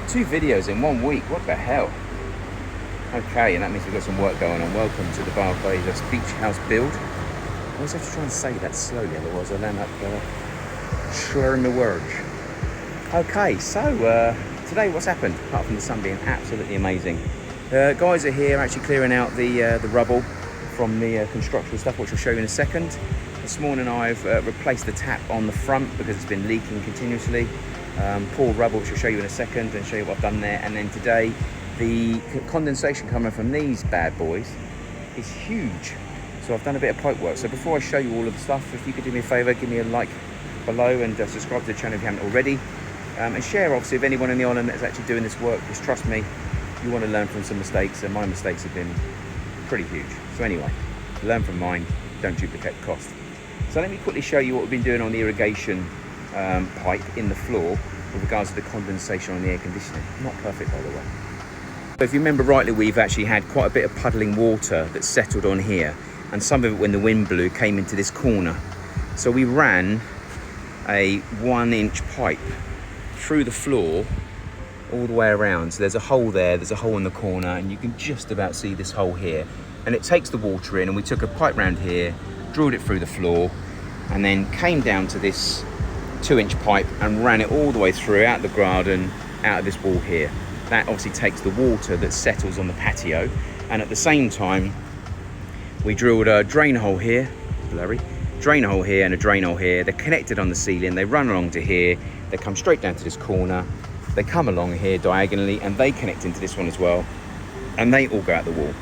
2 videos in 1 week, what the hell? Okay, and that means we've got some work going on. Welcome to the Barbados beach house build. I always have to try and say that slowly, otherwise I'll end up slurring the words. Okay, so today what's happened, apart from the sun being absolutely amazing? Guys are here actually clearing out the rubble from the construction stuff, which I'll show you in a second. This morning I've replaced the tap on the front because it's been leaking continuously. Poured rubble, which I'll show you in a second and show you what I've done there. And then today, the condensation coming from these bad boys is huge. So I've done a bit of pipe work. So before I show you all of the stuff, if you could do me a favour, give me a like below and subscribe to the channel if you haven't already. And share, obviously, if anyone in the island that's actually doing this work, because trust me, you want to learn from some mistakes, and my mistakes have been pretty huge. So anyway, learn from mine, don't duplicate the cost. So let me quickly show you what we've been doing on the irrigation pipe in the floor with regards to the condensation on the air conditioning. Not perfect, by the way. So if you remember rightly, we've actually had quite a bit of puddling water that settled on here, and some of it, when the wind blew, came into this corner. So we ran a 1-inch pipe through the floor all the way around. So there's a hole there, there's a hole in the corner, and you can just about see this hole here. And it takes the water in, and we took a pipe round here, drilled it through the floor, and then came down to this 2-inch pipe and ran it all the way through, out the garden, out of this wall here. That obviously takes the water that settles on the patio, and at the same time we drilled a drain hole here, blurry, drain hole here and a drain hole here. They're connected on the ceiling, they run along to here, they come straight down to this corner, they come along here diagonally, and they connect into this one as well, and they all go out the wall.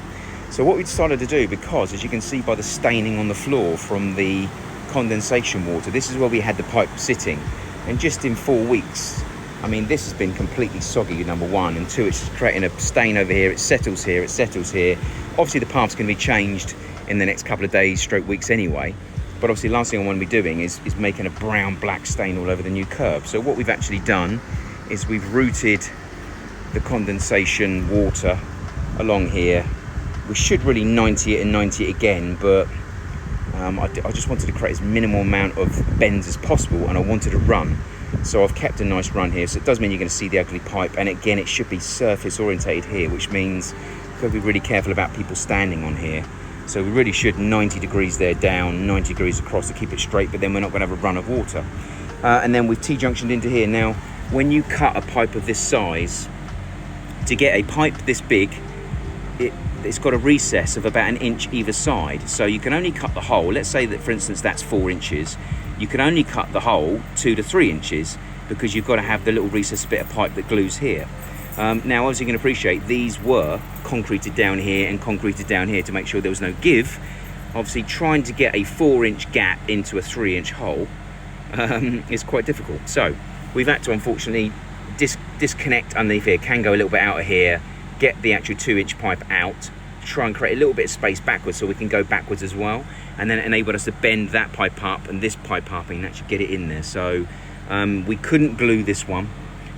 So what we decided to do, because as you can see by the staining on the floor from the condensation water, this is where we had the pipe sitting, and just in 4 weeks, I mean, this has been completely soggy, number one, and two, it's creating a stain over here, it settles here, it settles here. Obviously the path's going to be changed in the next couple of days, stroke weeks anyway, but obviously the last thing I want to be doing is making a brown black stain all over the new curb. So what we've actually done is we've routed the condensation water along here. We should really 90 it and 90 it again, but I just wanted to create as minimal amount of bends as possible, and I wanted to run. So I've kept a nice run here. So it does mean you're going to see the ugly pipe, and again, it should be surface orientated here, which means you've got to be really careful about people standing on here. So we really should 90 degrees there down, 90 degrees across to keep it straight, but then we're not going to have a run of water. And then we've T-junctioned into here. Now, when you cut a pipe of this size, to get a pipe this big, it's got a recess of about 1 inch either side. So you can only cut the hole, let's say that for instance that's 4 inches, you can only cut the hole 2 to 3 inches because you've got to have the little recess bit of pipe that glues here. Now, as you can appreciate, these were concreted down here and concreted down here to make sure there was no give. Obviously, trying to get a 4-inch gap into a 3-inch hole is quite difficult. So we've had to, unfortunately, disconnect underneath here, can go a little bit out of here, get the actual 2-inch pipe out, try and create a little bit of space backwards so we can go backwards as well, and then it enabled us to bend that pipe up and this pipe up and actually get it in there. So we couldn't glue this one,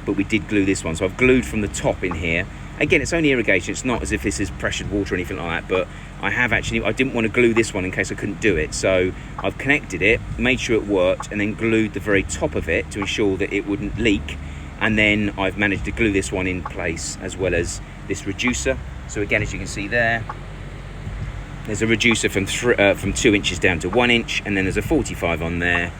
but we did glue this one. So I've glued from the top in here. Again, it's only irrigation, it's not as if this is pressured water or anything like that, but I didn't want to glue this one in case I couldn't do it. So I've connected it, made sure it worked, and then glued the very top of it to ensure that it wouldn't leak. And then I've managed to glue this one in place, as well as this reducer. So again, as you can see there, there's a reducer from 2 inches down to 1 inch, and then there's a 45 on there,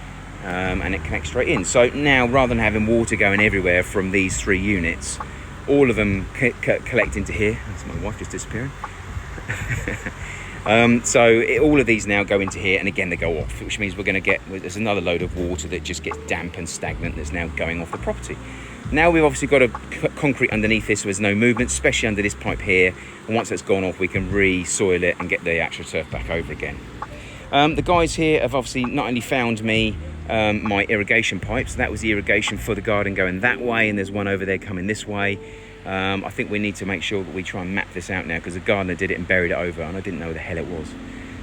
and it connects straight in. So now, rather than having water going everywhere from these 3 units, all of them collect into here. That's my wife just disappearing. All of these now go into here, and again they go off, which means there's another load of water that just gets damp and stagnant that's now going off the property. Now we've obviously got a concrete underneath this, so there's no movement, especially under this pipe here, and once that's gone off we can re-soil it and get the actual turf back over again. The guys here have obviously not only found me my irrigation pipes, that was the irrigation for the garden going that way, and there's one over there coming this way. I think we need to make sure that we try and map this out now, because the gardener did it and buried it over, and I didn't know where the hell it was.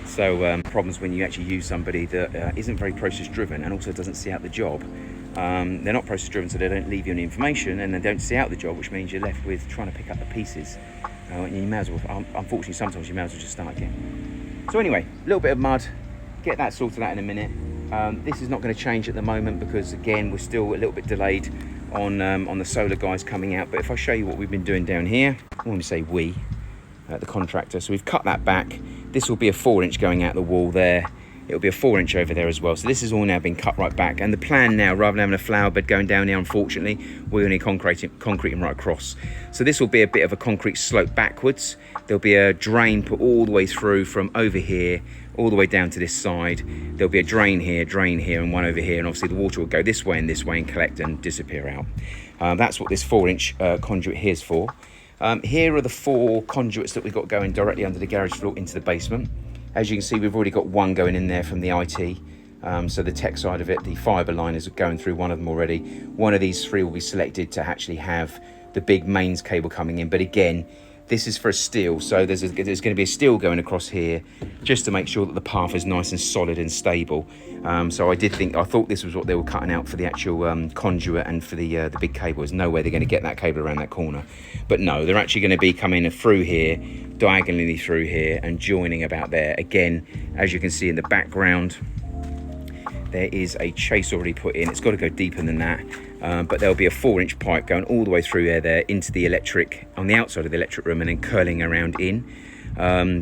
So problems when you actually use somebody that isn't very process driven and also doesn't see out the job. They're not process driven, so they don't leave you any information, and they don't see out the job, which means you're left with trying to pick up the pieces. And you may as well, unfortunately, sometimes you may as well just start again. So anyway, a little bit of mud, get that sorted out in a minute. This is not going to change at the moment because, again, we're still a little bit delayed on the solar guys coming out. But if I show you what we've been doing down here, when we say we, the contractor, so we've cut that back. This will be a 4-inch going out the wall there. It'll be a 4-inch over there as well. So this has all now been cut right back. And the plan now, rather than having a flower bed going down here, unfortunately, we're going to concrete them right across. So this will be a bit of a concrete slope backwards. There'll be a drain put all the way through from over here, all the way down to this side. There'll be a drain here, and one over here. And obviously the water will go this way and collect and disappear out. That's what this 4-inch conduit here is for. Here are the 4 conduits that we've got going directly under the garage floor into the basement. As you can see, we've already got one going in there from the IT. So the tech side of it, the fibre line is going through one of them already. One of these 3 will be selected to actually have the big mains cable coming in. But again, this is for a steel. So there's going to be a steel going across here just to make sure that the path is nice and solid and stable. So I thought this was what they were cutting out for the actual conduit and for the big cable. There's no way they're going to get that cable around that corner. But no, they're actually going to be coming through here, diagonally through here and joining about there. Again, as you can see in the background, there is a chase already put in. It's got to go deeper than that, but there'll be a 4-inch pipe going all the way through there into the electric, on the outside of the electric room, and then curling around in.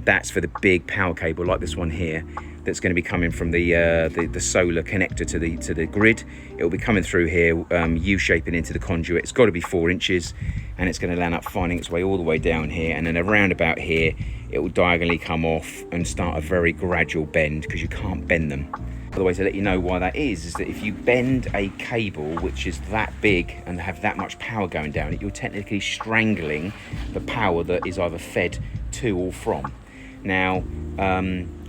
That's for the big power cable like this one here, that's going to be coming from the solar connector to the grid. It will be coming through here, U-shaping into the conduit. It's got to be 4 inches, and it's going to land up finding its way all the way down here, and then around about here it will diagonally come off and start a very gradual bend, because you can't bend them. By the way, to let you know why that is that if you bend a cable which is that big and have that much power going down it, you're technically strangling the power that is either fed to or from. Now,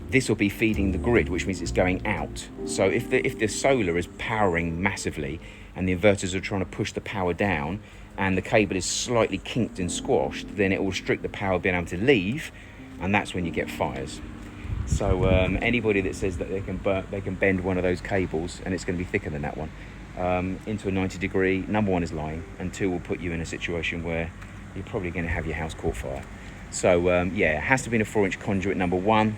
this will be feeding the grid, which means it's going out. So if the solar is powering massively and the inverters are trying to push the power down and the cable is slightly kinked and squashed, then it will restrict the power being able to leave, and that's when you get fires. So anybody that says that they can bend one of those cables, and it's going to be thicker than that one, into a 90 degree, number 1 is lying, and 2 will put you in a situation where you're probably going to have your house caught fire. So yeah, it has to be in a 4-inch conduit, number 1,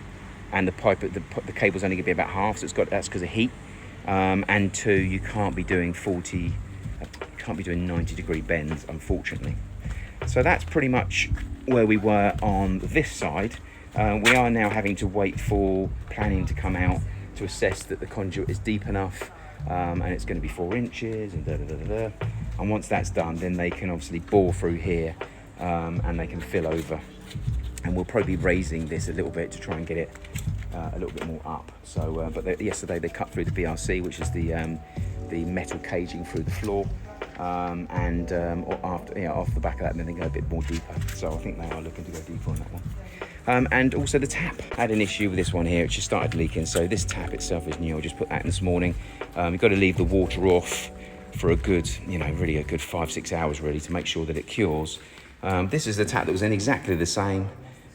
and the pipe, the cable's only going to be about half, so that's because of heat. And 2, you can't be doing 90 degree bends, unfortunately. So that's pretty much where we were on this side. We are now having to wait for planning to come out to assess that the conduit is deep enough, and it's going to be 4 inches and And once that's done, then they can obviously bore through here, and they can fill over. And we'll probably be raising this a little bit to try and get it a little bit more up. So, but yesterday they cut through the BRC, which is the metal caging through the floor. Off the back of that, and then they go a bit more deeper. So I think they are looking to go deeper on that one. And also the tap. I had an issue with this one here. It just started leaking. So this tap itself is new. I just put that in this morning. You've got to leave the water off for a good, really a good 5-6 hours really to make sure that it cures. This is the tap that was in exactly the same,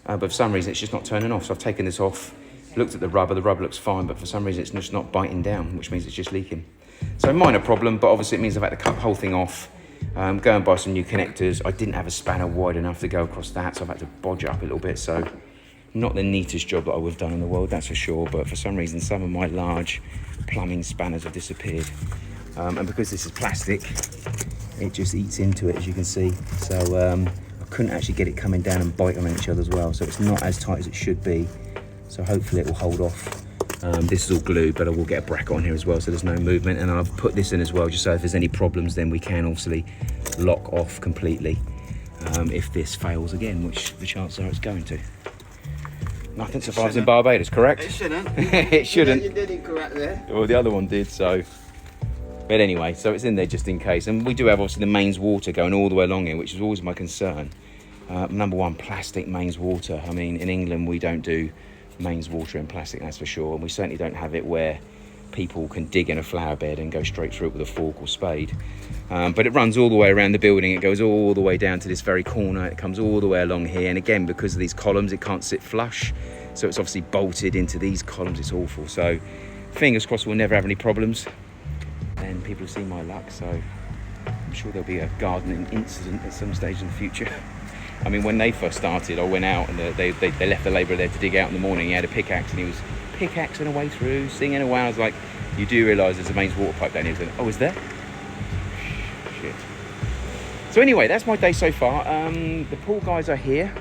but for some reason it's just not turning off. So I've taken this off, looked at the rubber looks fine, but for some reason it's just not biting down, which means it's just leaking. So minor problem, but obviously it means I've had to cut the whole thing off, go and buy some new connectors. I didn't have a spanner wide enough to go across that, so I've had to bodge it up a little bit. So not the neatest job that I would have done in the world, that's for sure, but for some reason some of my large plumbing spanners have disappeared. And because this is plastic, it just eats into it, as you can see. So I couldn't actually get it coming down and bite on each other as well, so it's not as tight as it should be. So hopefully it will hold off. This is all glued, but I will get a bracket on here as well, so there's no movement. And I've put this in as well, just so if there's any problems, then we can obviously lock off completely if this fails again, which the chances are it's going to. Nothing survives in Barbados, correct? It shouldn't. It shouldn't. You did it correct there. Well, the other one did, so. But anyway, so it's in there just in case. And we do have obviously the mains water going all the way along here, which is always my concern. Number 1, plastic mains water. I mean, in England, we don't do mains water in plastic, that's for sure. And we certainly don't have it where people can dig in a flower bed and go straight through it with a fork or spade. But it runs all the way around the building. It goes all the way down to this very corner. It comes all the way along here. And again, because of these columns, it can't sit flush. So it's obviously bolted into these columns. It's awful. So fingers crossed we'll never have any problems. And people have seen my luck, so I'm sure there'll be a gardening incident at some stage in the future. I mean, when they first started, I went out and they left the labourer there to dig out in the morning. He had a pickaxe and he was pickaxing away through, singing away. I was like, you do realise there's a mains water pipe down here? Oh, is there? Shit. So anyway, that's my day so far. The pool guys are here.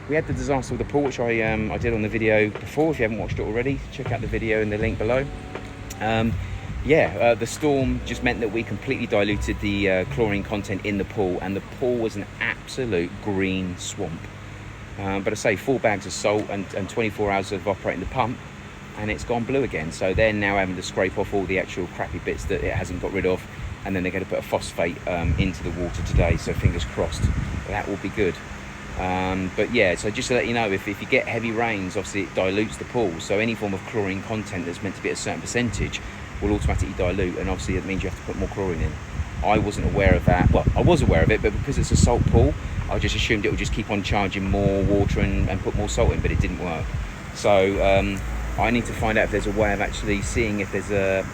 We had the disaster with the pool, which I did on the video before. If you haven't watched it already, check out the video in the link below. The storm just meant that we completely diluted the chlorine content in the pool, and the pool was an absolute green swamp. But I say 4 bags of salt and 24 hours of operating the pump, and it's gone blue again. So they're now having to scrape off all the actual crappy bits that it hasn't got rid of, and then they're going to put a phosphate into the water today. So fingers crossed that will be good. But yeah, so just to let you know, if you get heavy rains, obviously it dilutes the pool. So any form of chlorine content that's meant to be at a certain percentage will automatically dilute, and obviously it means you have to put more chlorine in. I wasn't aware of that. Well, I was aware of it, but because it's a salt pool, I just assumed it would just keep on charging more water and put more salt in, but it didn't work. So I need to find out if there's a way of actually seeing if there's a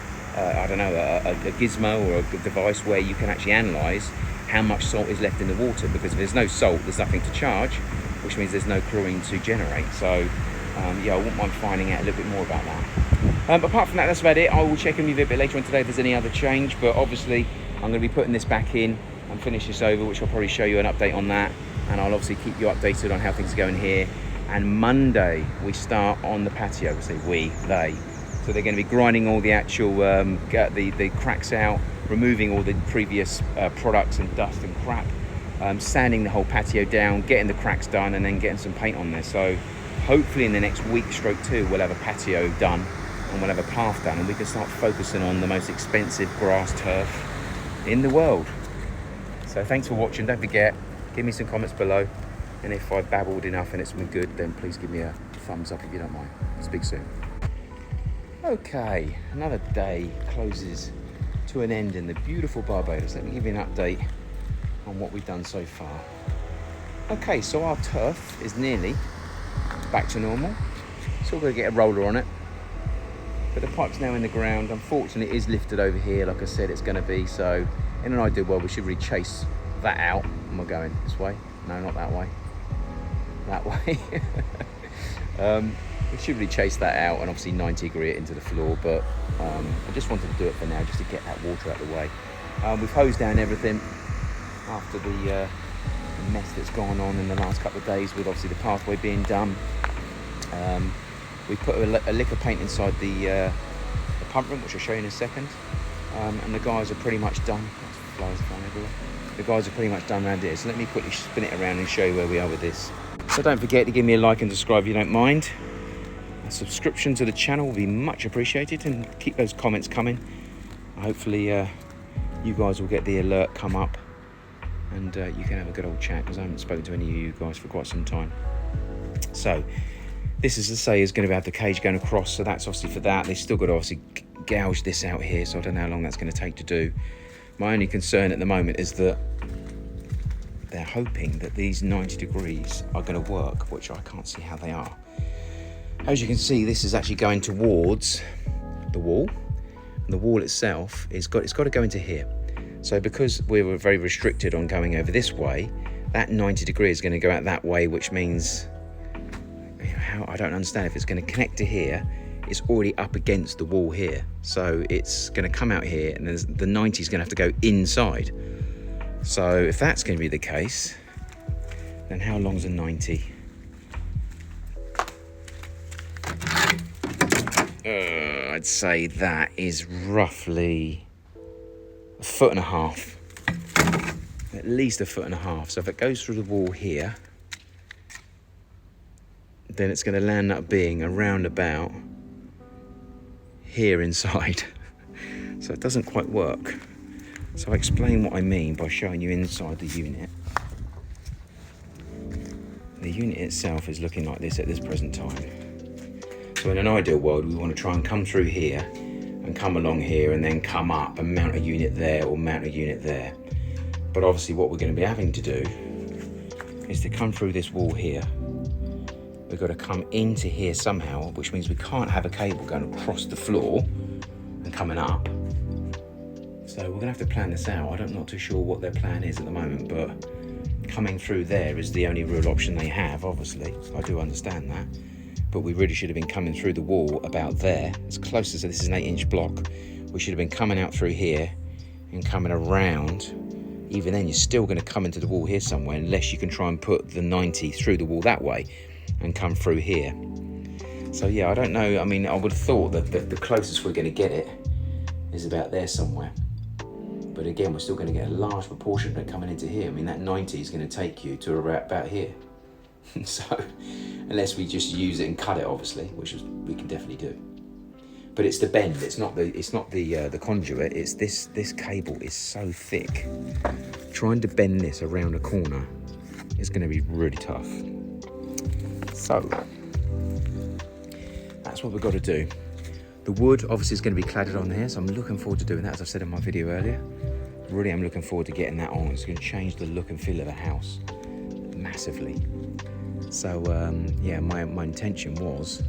gizmo or a device where you can actually analyse how much salt is left in the water, because if there's no salt, there's nothing to charge, which means there's no chlorine to generate. So I wouldn't mind finding out a little bit more about that. Apart from that, that's about it. I will check in with you a bit later on today if there's any other change, but obviously I'm going to be putting this back in and finish this over, which I'll probably show you an update on that, and I'll obviously keep you updated on how things are going here. And Monday we start on the patio. We say they. So they're going to be grinding all the actual the cracks out, removing all the previous products and dust and crap, sanding the whole patio down, getting the cracks done, and then getting some paint on there. So hopefully in the next week stroke 2 we'll have a patio done, and we'll have a path done, and we can start focusing on the most expensive grass turf in the world. So thanks for watching. Don't forget, give me some comments below, and if I babbled enough and it's been good, then please give me a thumbs up if you don't mind. Speak soon. Okay, another day closes to an end in the beautiful Barbados. Let me give you an update on what we've done so far. Okay, so our turf is nearly back to normal. Still got to get a roller on it, but the pipe's now in the ground. Unfortunately, it is lifted over here, like I said it's going to be. So in an ideal world, we should really chase that out. Am I going this way? No, not that way. That way. We should really chase that out and obviously 90-degree it into the floor, but I just wanted to do it for now, just to get that water out of the way. We've hosed down everything after the mess that's gone on in the last couple of days, with obviously the pathway being done. We put a lick of paint inside the pump room, which I'll show you in a second, and the guys are pretty much done. Flowers flying everywhere. The guys are pretty much done around here, so let me quickly spin it around and show you where we are with this. So don't forget to give me a like and subscribe if you don't mind. A subscription to the channel will be much appreciated, and keep those comments coming. Hopefully you guys will get the alert come up, and you can have a good old chat, because I haven't spoken to any of you guys for quite some time. So this, as I say, is going to have the cage going across, so that's obviously for that. They've still got to obviously gouge this out here, so I don't know how long that's going to take to do. My only concern at the moment is that they're hoping that these 90 degrees are going to work, which I can't see how they are. As you can see, this is actually going towards the wall, and the wall itself it's got to go into here. So because we were very restricted on going over this way, that 90 degree is going to go out that way, which means, I don't understand, if it's going to connect to here, it's already up against the wall here, so it's going to come out here, and then the 90 is going to have to go inside. So if that's going to be the case, then how long's a 90? I'd say that is roughly 1.5 feet, at least 1.5 feet. So if it goes through the wall here, then it's going to land up being around about here inside. So it doesn't quite work. So I'll explain what I mean by showing you inside the unit. The unit itself is looking like this at this present time. So in an ideal world, we want to try and come through here and come along here and then come up and mount a unit there or mount a unit there. But obviously what we're going to be having to do is to come through this wall here. We've got to come into here somehow, which means we can't have a cable going across the floor and coming up. So we're going to have to plan this out. I'm not too sure what their plan is at the moment, but coming through there is the only real option they have, obviously. I do understand that. But we really should have been coming through the wall about there, as close as this is an 8-inch block. We should have been coming out through here and coming around even then you're still going to come into the wall here somewhere, unless you can try and put the 90 through the wall that way and come through here. So yeah, I don't know. I mean, I would have thought that the closest we're going to get it is about there somewhere. But again, we're still going to get a large proportion of it coming into here. I mean, that 90 is going to take you to about here. So, unless we just use it and cut it, obviously, which we can definitely do. But it's the bend. It's not the conduit. It's this cable is so thick. Trying to bend this around a corner is going to be really tough. So that's what we've got to do. The wood obviously is going to be cladded on here, so I'm looking forward to doing that, as I said in my video earlier. Really, I'm looking forward to getting that on. It's going to change the look and feel of the house massively. So yeah, my intention was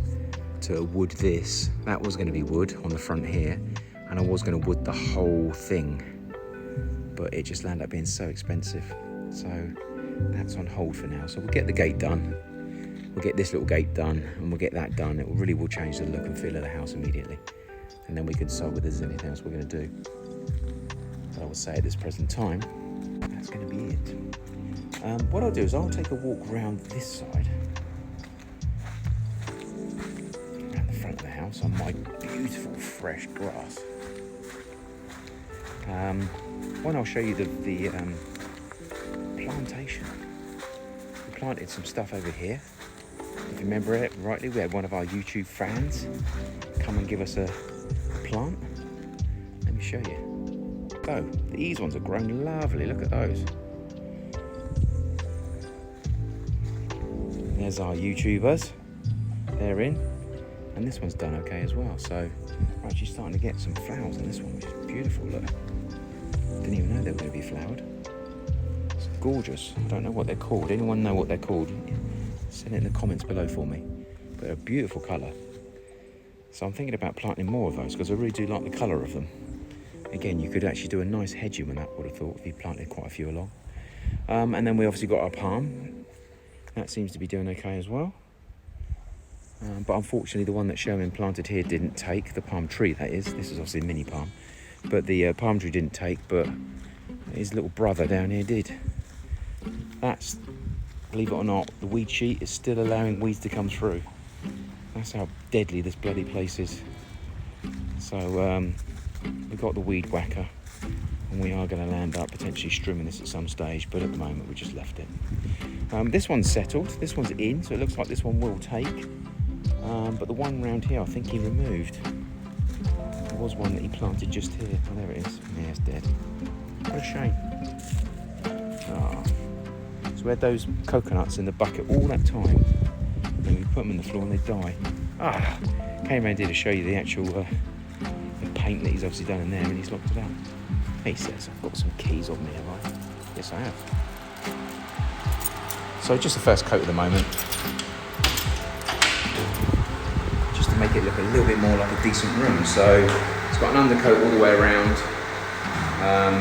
to wood this. That was going to be wood on the front here, and I was going to wood the whole thing, but it just landed up being so expensive. So that's on hold for now. So we'll get the gate done. We'll get this little gate done, and we'll get that done. It really will change the look and feel of the house immediately. And then we can decide whether there's anything else we're going to do. But I would say at this present time, that's going to be it. What I'll do is I'll take a walk around this side, around the front of the house on my beautiful fresh grass. One, I'll show you the plantation. We planted some stuff over here. If you remember it rightly, we had one of our YouTube fans come and give us a plant. Let me show you. So, these ones are grown lovely, look at those. There's our YouTubers, they're in. And this one's done okay as well. So, we're actually starting to get some flowers on this one, which is beautiful, look. Didn't even know they were going to be flowered. It's gorgeous. I don't know what they're called. Anyone know what they're called? Send it in the comments below for me. But they're a beautiful colour. So I'm thinking about planting more of those because I really do like the colour of them. Again, you could actually do a nice hedging with that, would have thought, if you planted quite a few along. And then we obviously got our palm. That seems to be doing okay as well. But unfortunately, the one that Sherman planted here didn't take, the palm tree that is. This is obviously a mini palm. But the palm tree didn't take, but his little brother down here did. That's, believe it or not, the weed sheet is still allowing weeds to come through. That's how deadly this bloody place is. So we got the weed whacker, and we are going to land up potentially trimming this at some stage, but at the moment we just left it. This one's settled, this one's in, so it looks like this one will take. But the one round here I think he removed. There was one that he planted just here. Oh, there it is. Yeah, it's dead. What a shame. Oh. So we had those coconuts in the bucket all that time, and we put them in the floor and they die. Came around here to show you the actual the paint that he's obviously done in there, and he's locked it up. He says, I've got some keys on me, have I? Yes, I have. So just the first coat at the moment, just to make it look a little bit more like a decent room. So it's got an undercoat all the way around.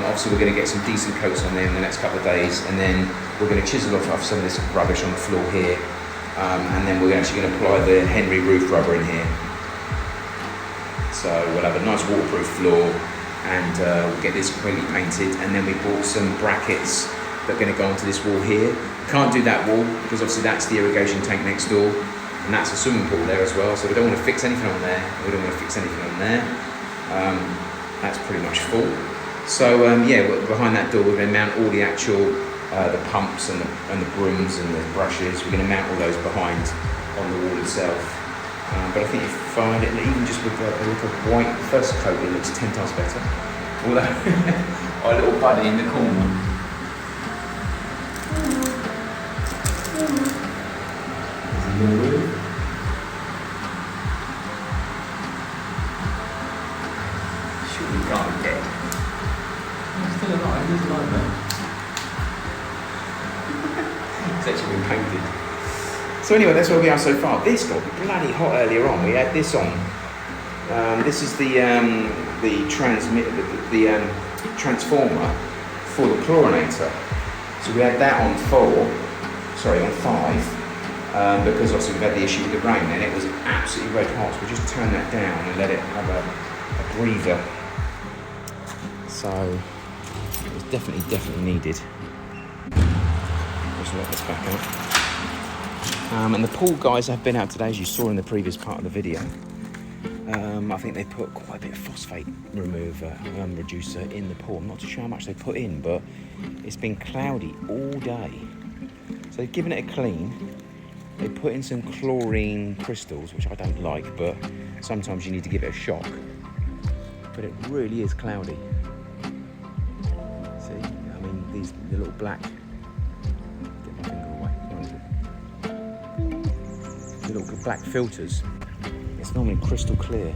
Obviously we're going to get some decent coats on there in the next couple of days, and then we're going to chisel off some of this rubbish on the floor here, and then we're actually going to apply the Henry roof rubber in here. So we'll have a nice waterproof floor, and we'll get this completely painted, and then we bought some brackets that are going to go onto this wall here. Can't do that wall because obviously that's the irrigation tank next door, and that's a swimming pool there as well, so we don't want to fix anything on there, we don't want to fix anything on there. That's pretty much full. So yeah, behind that door we're going to mount all the actual the pumps and the brooms and the brushes. We're going to mount all those behind on the wall itself. But I think you find it, even just with a look of white first coat, it looks 10 times better. Although our little buddy in the corner. There's a little room. Surely can't be dead. He's still alive, he's alive though. It's actually been painted. So anyway, that's where we are so far. This got bloody hot earlier on. We had this on. This is the transformer for the chlorinator. So we had that on 5, because obviously we've had the issue with the rain, and it was absolutely red hot. So we just turned that down and let it have a breather. So it's definitely needed. Just let this back out. And the pool guys have been out today, as you saw in the previous part of the video. I think they put quite a bit of phosphate reducer in the pool. I'm not too sure how much they put in, but it's been cloudy all day. So they've given it a clean. They put in some chlorine crystals, which I don't like, but sometimes you need to give it a shock. But it really is cloudy. See, I mean, the little black, get my finger away, the little black filters, it's normally crystal clear,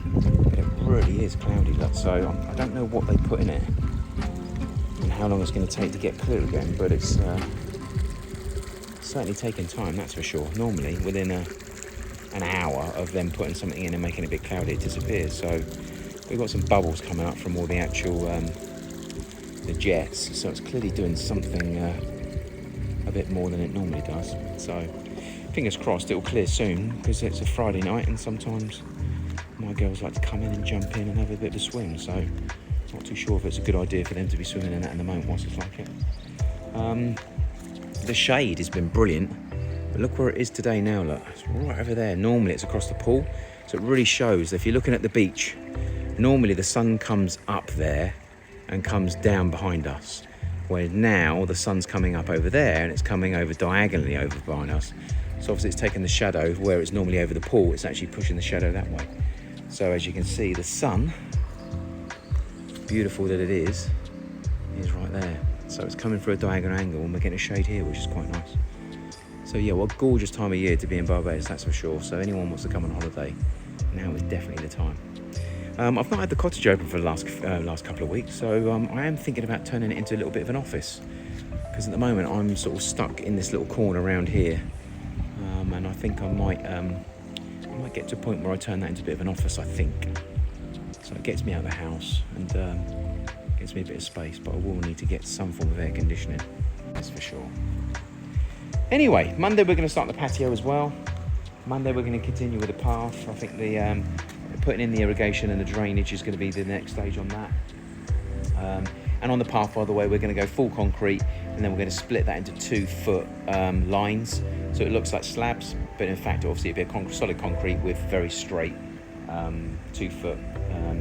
but it really is cloudy. So I don't know what they put in it and how long it's going to take to get clear again, but it's certainly taking time, that's for sure. Normally within an hour of them putting something in and making it a bit cloudy, it disappears. So we've got some bubbles coming up from all the actual the jets, so it's clearly doing something a bit more than it normally does. So fingers crossed it'll clear soon, because it's a Friday night and sometimes my girls like to come in and jump in and have a bit of a swim, so not too sure if it's a good idea for them to be swimming in that in the moment whilst it's like it. The shade has been brilliant, but look where it is today now. Look, it's right over there. Normally it's across the pool, so it really shows that if you're looking at the beach, normally the sun comes up there and comes down behind us, where now the sun's coming up over there and it's coming over diagonally over behind us. So obviously it's taking the shadow where it's normally over the pool, it's actually pushing the shadow that way. So as you can see, the sun, beautiful that it is right there. So it's coming through a diagonal angle and we're getting a shade here, which is quite nice. So yeah, what a gorgeous time of year to be in Barbados, that's for sure. So anyone wants to come on holiday, now is definitely the time. I've not had the cottage open for the last couple of weeks, so I am thinking about turning it into a little bit of an office, because at the moment I'm sort of stuck in this little corner around here, and I think I might get to a point where I turn that into a bit of an office, I think. So it gets me out of the house and gives me a bit of space, but I will need to get some form of air conditioning, that's for sure. Anyway, Monday we're going to start the patio as well. Monday we're going to continue with the path. I think the putting in the irrigation and the drainage is going to be the next stage on that. And on the path, by the way, we're going to go full concrete, and then we're going to split that into 2 foot lines, so it looks like slabs, but in fact obviously it'll be a solid concrete with very straight 2 foot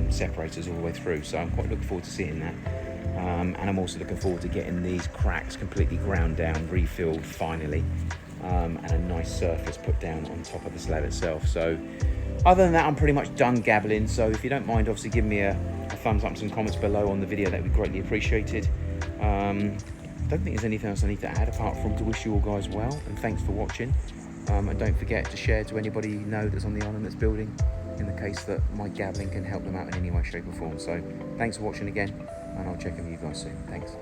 separators all the way through. So I'm quite looking forward to seeing that, and I'm also looking forward to getting these cracks completely ground down, refilled finally, and a nice surface put down on top of the slab itself. So other than that, I'm pretty much done gabbling. So if you don't mind, obviously give me a thumbs up and some comments below on the video, that would be greatly appreciated. I don't think there's anything else I need to add apart from to wish you all guys well, and thanks for watching. And don't forget to share to anybody you know that's on the island that's building, in the case that my gabbling can help them out in any way, shape or form. So thanks for watching again, and I'll check in with you guys soon. Thanks.